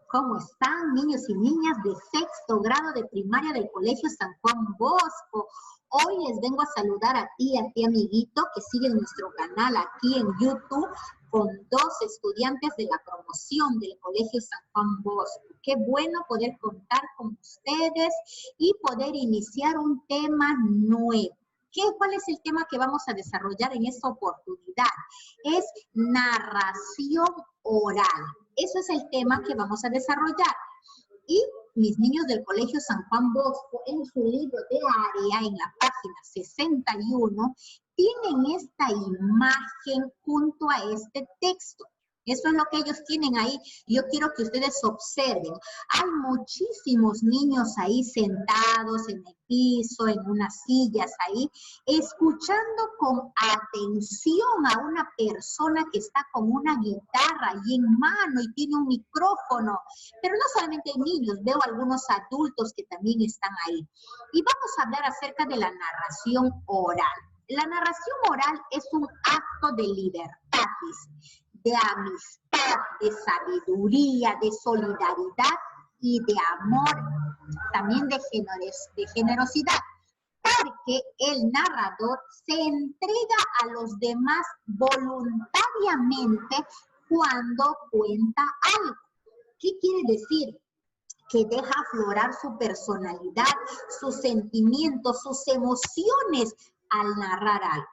¿Cómo están, niños y niñas de sexto grado de primaria del Colegio San Juan Bosco? Hoy les vengo a saludar a ti, amiguito, que sigue nuestro canal aquí en YouTube con 2 estudiantes de la promoción del Colegio San Juan Bosco. Qué bueno poder contar con ustedes y poder iniciar un tema nuevo. ¿Cuál es el tema que vamos a desarrollar en esta oportunidad? Es narración oral. Eso es el tema que vamos a desarrollar. Y mis niños del Colegio San Juan Bosco, en su libro de área, en la página 61, tienen esta imagen junto a este texto. Eso es lo que ellos tienen ahí. Yo quiero que ustedes observen. Hay muchísimos niños ahí sentados en el piso, en unas sillas ahí, escuchando con atención a una persona que está con una guitarra ahí en mano y tiene un micrófono. Pero no solamente hay niños, veo algunos adultos que también están ahí. Y vamos a hablar acerca de la narración oral. La narración oral es un acto de libertad, de amistad, de sabiduría, de solidaridad y de amor, también de generosidad, porque el narrador se entrega a los demás voluntariamente cuando cuenta algo. ¿Qué quiere decir? Que deja aflorar su personalidad, sus sentimientos, sus emociones al narrar algo.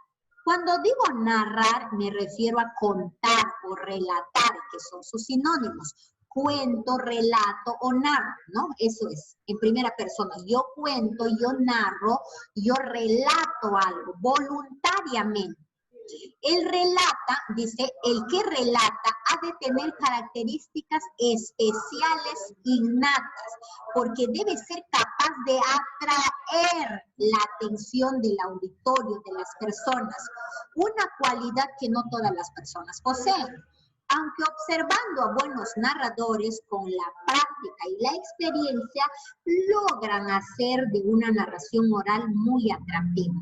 Cuando digo narrar, me refiero a contar o relatar, que son sus sinónimos. Cuento, relato o narro, ¿no? Eso es, en primera persona. Yo cuento, yo narro, yo relato algo voluntariamente. El relata, dice, el que relata ha de tener características especiales innatas, porque debe ser capaz de atraer la atención del auditorio, de las personas, una cualidad que no todas las personas poseen. Aunque observando a buenos narradores con la práctica y la experiencia, logran hacer de una narración oral muy atractiva.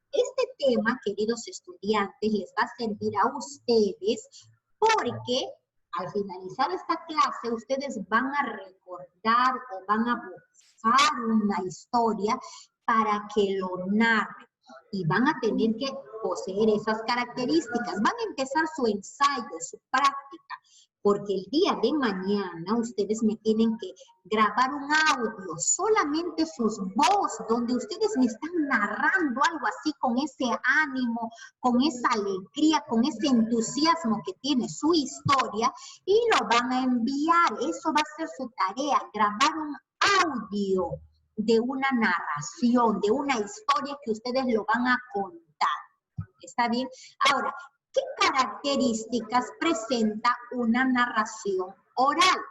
Este tema, queridos estudiantes, les va a servir a ustedes porque al finalizar esta clase ustedes van a recordar o van a buscar una historia para que lo narren y van a tener que poseer esas características. Van a empezar su ensayo, su práctica, porque el día de mañana ustedes me tienen que grabar un audio, solamente sus voces, donde ustedes me están narrando algo así con ese ánimo, con esa alegría, con ese entusiasmo que tiene su historia y lo van a enviar. Eso va a ser su tarea, grabar un audio de una narración, de una historia que ustedes lo van a contar. ¿Está bien? Ahora, ¿qué características presenta una narración oral?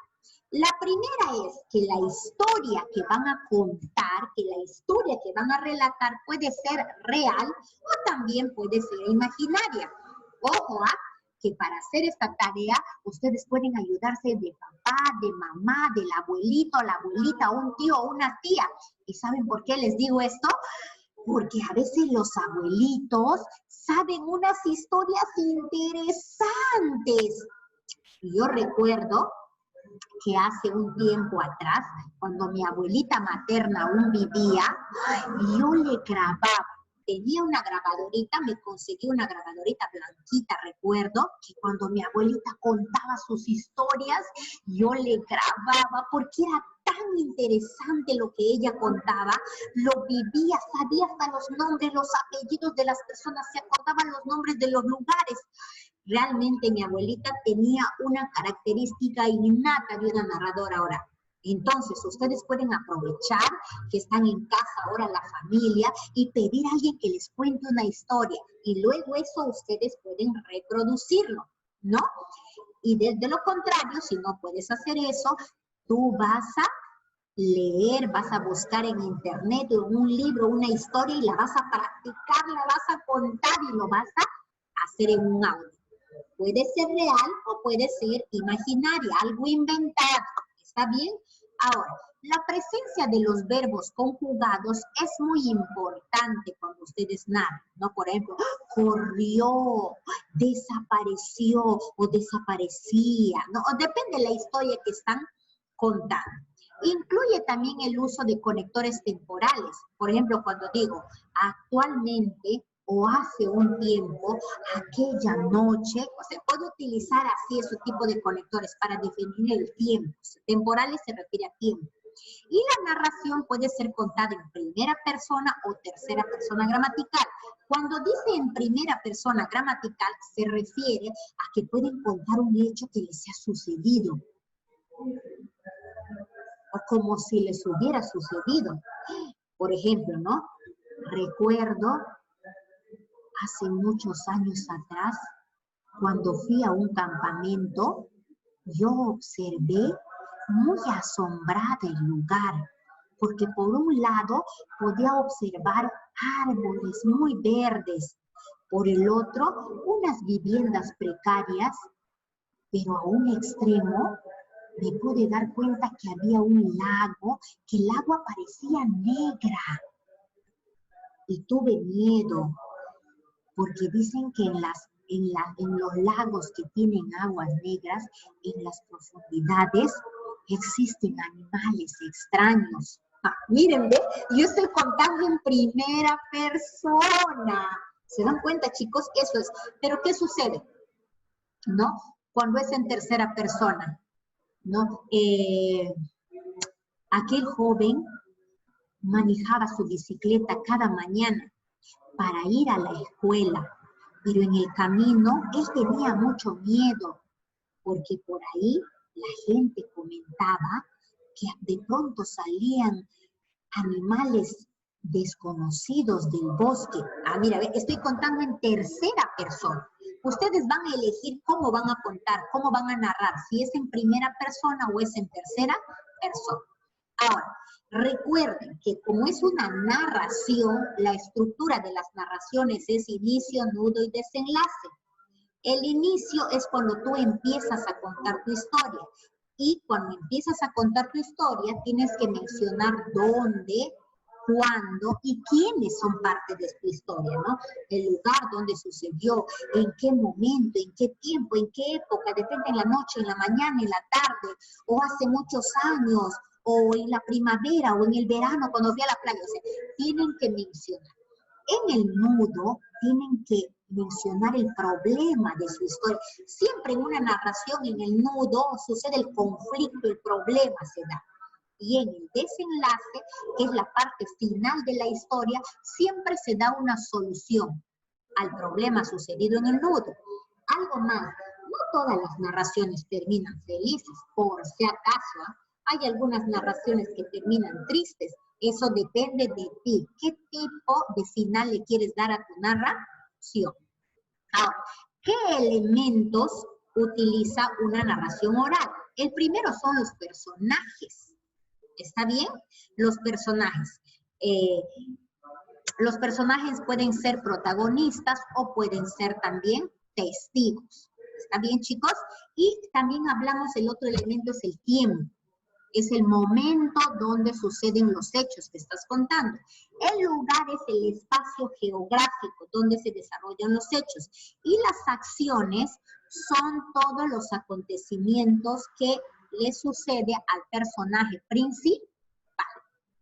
La primera es que la historia que van a contar, que la historia que van a relatar puede ser real o también puede ser imaginaria. Ojo, que para hacer esta tarea ustedes pueden ayudarse de papá, de mamá, del abuelito, la abuelita, un tío o una tía. ¿Y saben por qué les digo esto? Porque a veces los abuelitos saben unas historias interesantes. Yo recuerdo que hace un tiempo atrás, cuando mi abuelita materna aún vivía, yo le grababa. Tenía una grabadorita, me conseguí una grabadorita blanquita, recuerdo, que cuando mi abuelita contaba sus historias, yo le grababa porque era tan interesante lo que ella contaba, lo vivía, sabía hasta los nombres, los apellidos de las personas, se acordaban los nombres de los lugares. Realmente mi abuelita tenía una característica innata de una narradora oral. Entonces, ustedes pueden aprovechar que están en casa ahora la familia y pedir a alguien que les cuente una historia. Y luego eso ustedes pueden reproducirlo, ¿no? Y de lo contrario, si no puedes hacer eso, tú vas a leer, vas a buscar en internet un libro, una historia y la vas a practicar, la vas a contar y lo vas a hacer en un audio. Puede ser real o puede ser imaginaria, algo inventado. ¿Está bien? Ahora, La presencia de los verbos conjugados es muy importante cuando ustedes narran, ¿no? Por ejemplo, corrió, desapareció o desaparecía, ¿no? O depende de la historia que están contando. Incluye también el uso de conectores temporales. Por ejemplo, cuando digo actualmente o hace un tiempo, aquella noche, o sea, puedo utilizar así ese tipo de conectores para definir el tiempo. Temporales se refiere a tiempo. Y la narración puede ser contada en primera persona o tercera persona gramatical. Cuando dice en primera persona gramatical, se refiere a que pueden contar un hecho que les ha sucedido. O como si les hubiera sucedido. Por ejemplo, ¿no? Recuerdo hace muchos años atrás, cuando fui a un campamento, yo observé muy asombrada el lugar, porque por un lado podía observar árboles muy verdes, por el otro unas viviendas precarias, pero a un extremo me pude dar cuenta que había un lago, que el agua parecía negra. Y tuve miedo, porque dicen que en los lagos que tienen aguas negras, en las profundidades, existen animales extraños. Miren, ¿ve? Yo estoy contando en primera persona. ¿Se dan cuenta, chicos? Eso es. Pero ¿qué sucede? ¿No? Cuando es en tercera persona, ¿no? Aquel joven manejaba su bicicleta cada mañana para ir a la escuela, pero en el camino él tenía mucho miedo, porque por ahí la gente comentaba que de pronto salían animales desconocidos del bosque. Mira, estoy contando en tercera persona. Ustedes van a elegir cómo van a contar, cómo van a narrar, si es en primera persona o es en tercera persona. Ahora, recuerden que como es una narración, la estructura de las narraciones es inicio, nudo y desenlace. El inicio es cuando tú empiezas a contar tu historia. Y cuando empiezas a contar tu historia, tienes que mencionar dónde, cuándo y quiénes son parte de tu historia, ¿no? El lugar donde sucedió, en qué momento, en qué tiempo, en qué época, depende en la noche, en la mañana, en la tarde, o hace muchos años, o en la primavera, o en el verano, cuando fui a la playa. O sea, tienen que mencionar. En el nudo, tienen que mencionar el problema de su historia. Siempre en una narración, en el nudo, sucede el conflicto, el problema se da. Y en el desenlace, que es la parte final de la historia, siempre se da una solución al problema sucedido en el nudo. Algo más, no todas las narraciones terminan felices, por si acaso, hay algunas narraciones que terminan tristes. Eso depende de ti. ¿Qué tipo de final le quieres dar a tu narración? Ahora, ¿qué elementos utiliza una narración oral? El primero son los personajes. ¿Está bien? Los personajes. Los personajes pueden ser protagonistas o pueden ser también testigos. ¿Está bien, chicos? Y también hablamos, el otro elemento es el tiempo. Es el momento donde suceden los hechos que estás contando. El lugar es el espacio geográfico donde se desarrollan los hechos. Y las acciones son todos los acontecimientos que le sucede al personaje principal.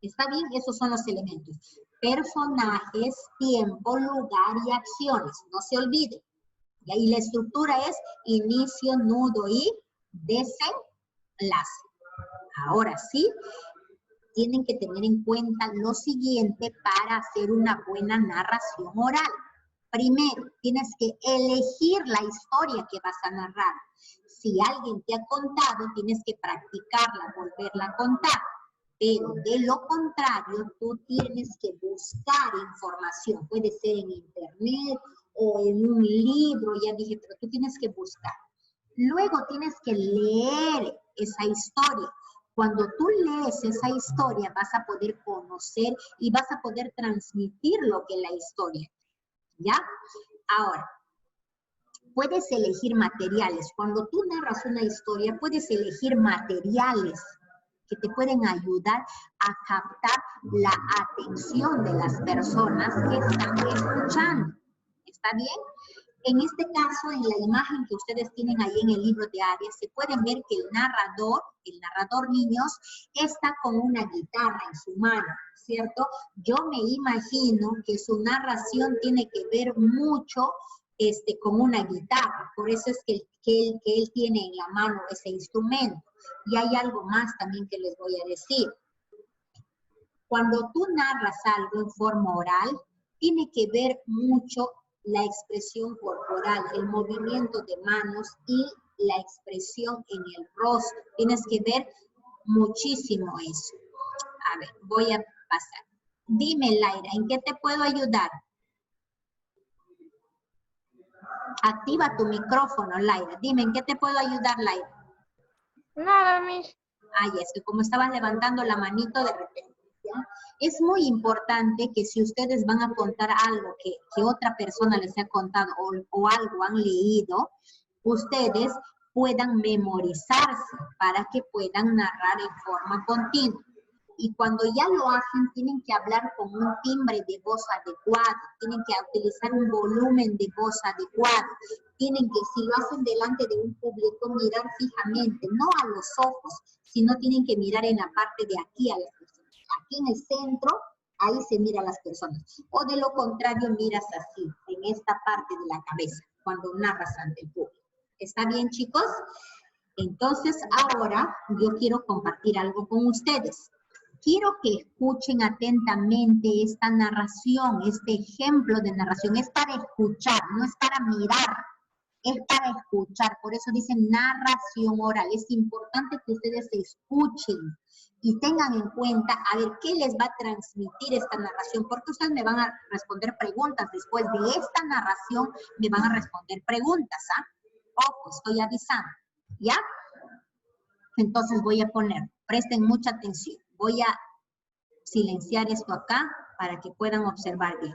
¿Está bien? Esos son los elementos. Personajes, tiempo, lugar y acciones. No se olviden. Y ahí la estructura es inicio, nudo y desenlace. Ahora sí, tienen que tener en cuenta lo siguiente para hacer una buena narración oral. Primero, tienes que elegir la historia que vas a narrar. Si alguien te ha contado, tienes que practicarla, volverla a contar. Pero de lo contrario, tú tienes que buscar información. Puede ser en internet o en un libro, ya dije, pero tú tienes que buscar. Luego tienes que leer esa historia. Cuando tú lees esa historia, vas a poder conocer y vas a poder transmitir lo que es la historia. ¿Ya? Ahora, puedes elegir materiales. Cuando tú narras una historia, puedes elegir materiales. que te pueden ayudar a captar la atención de las personas que están escuchando. ¿Está bien? En este caso, en la imagen que ustedes tienen ahí en el libro de Arias, se pueden ver que el narrador niños, está con una guitarra en su mano, ¿cierto? Yo me imagino que su narración tiene que ver mucho con una guitarra, por eso es que él tiene en la mano ese instrumento. Y hay algo más también que les voy a decir. Cuando tú narras algo en forma oral, tiene que ver mucho la expresión corporal, el movimiento de manos y la expresión en el rostro. Tienes que ver muchísimo eso. A ver, voy a pasar. Dime, Laira, ¿en qué te puedo ayudar? Activa tu micrófono, Laira. Dime, ¿en qué te puedo ayudar, Laira? Nada, Miss. Ay, es que como estabas levantando la manito de repente. ¿Ya? Es muy importante que si ustedes van a contar algo que otra persona les ha contado o algo han leído, ustedes puedan memorizarse para que puedan narrar en forma continua. Y cuando ya lo hacen, tienen que hablar con un timbre de voz adecuado, tienen que utilizar un volumen de voz adecuado, tienen que, si lo hacen delante de un público, mirar fijamente, no a los ojos, sino tienen que mirar en la parte de aquí a las personas. Aquí en el centro, ahí se mira a las personas. O de lo contrario, miras así, en esta parte de la cabeza, cuando narras ante el público. ¿Está bien, chicos? Entonces, ahora yo quiero compartir algo con ustedes. Quiero que escuchen atentamente esta narración, este ejemplo de narración. Es para escuchar, no es para mirar, es para escuchar. Por eso dicen narración oral. Es importante que ustedes escuchen y tengan en cuenta a ver qué les va a transmitir esta narración, porque ustedes me van a responder preguntas. Después de esta narración me van a responder preguntas, ¿ah? Ojo, estoy avisando, ¿ya? Entonces voy a poner, presten mucha atención. Voy a silenciar esto acá para que puedan observar bien.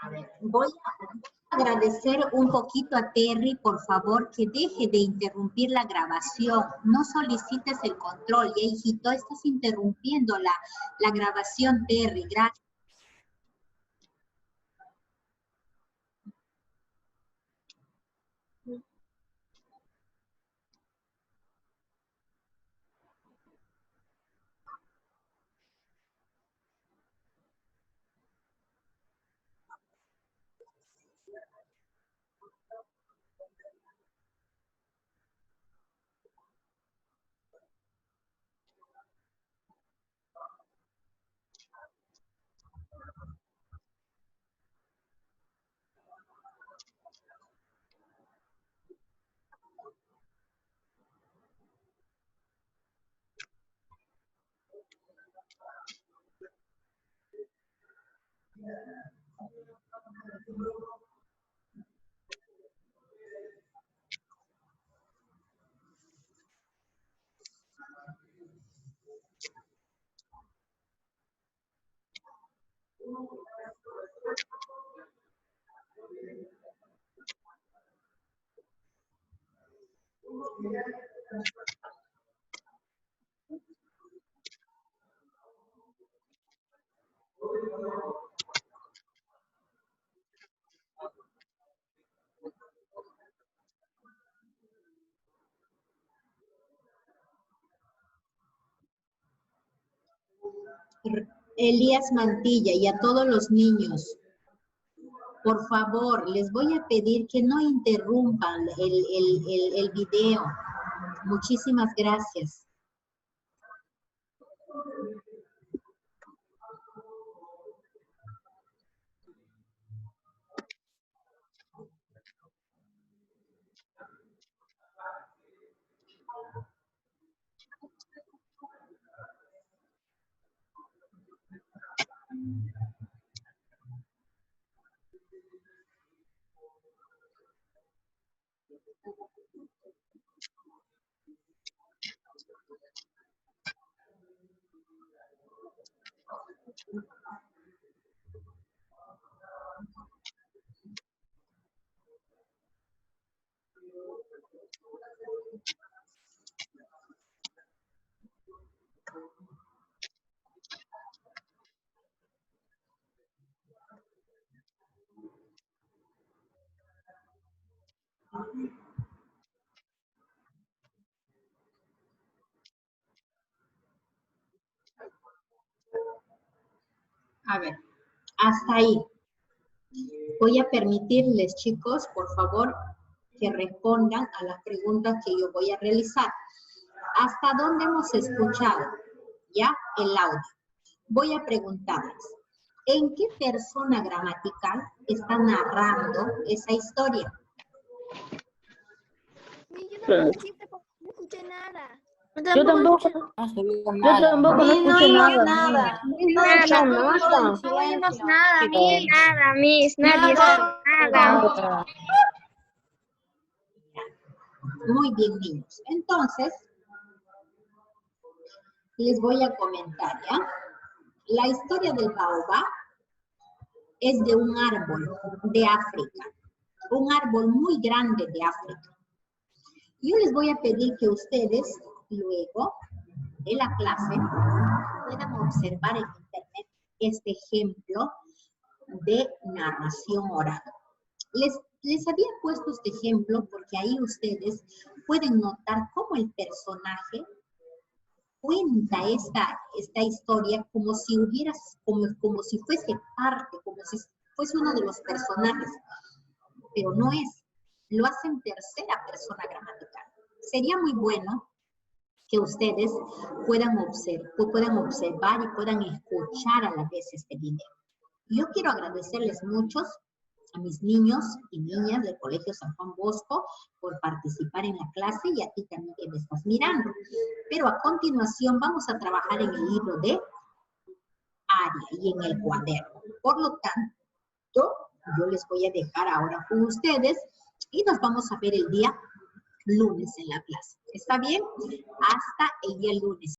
A ver, voy a agradecer un poquito a Terry, por favor, que deje de interrumpir la grabación. No solicites el control. Ya, hijito, estás interrumpiendo la grabación, Terry. Gracias. Elías Mantilla y a todos los niños, por favor, les voy a pedir que no interrumpan el video. Muchísimas gracias. A ver, hasta ahí. Voy a permitirles, chicos, por favor, que respondan a las preguntas que yo voy a realizar. ¿Hasta dónde hemos escuchado? ¿Ya? El audio. Voy a preguntarles, ¿en qué persona gramatical está narrando esa historia? Yo no escuché nada. Yo tampoco no escucho nada. No oímos nada, Miss. Nada, Miss. Nadie sabe nada. Muy bien, niños. Entonces, les voy a comentar, ¿ya? La historia del baobab es de un árbol de África, un árbol muy grande de África. Yo les voy a pedir que ustedes, luego de la clase, puedan observar en internet este ejemplo de narración oral. Les había puesto este ejemplo porque ahí ustedes pueden notar cómo el personaje cuenta esta historia como si hubiera, como si fuese parte, como si fuese uno de los personajes, pero no es, lo hace en tercera persona gramatical. Sería muy bueno que ustedes puedan observar y puedan escuchar a la vez este video. Yo quiero agradecerles mucho a mis niños y niñas del Colegio San Juan Bosco por participar en la clase y a ti también que me estás mirando. Pero a continuación vamos a trabajar en el libro de área y en el cuaderno. Por lo tanto, yo les voy a dejar ahora con ustedes y nos vamos a ver el día lunes en la clase. ¿Está bien? Hasta el día lunes.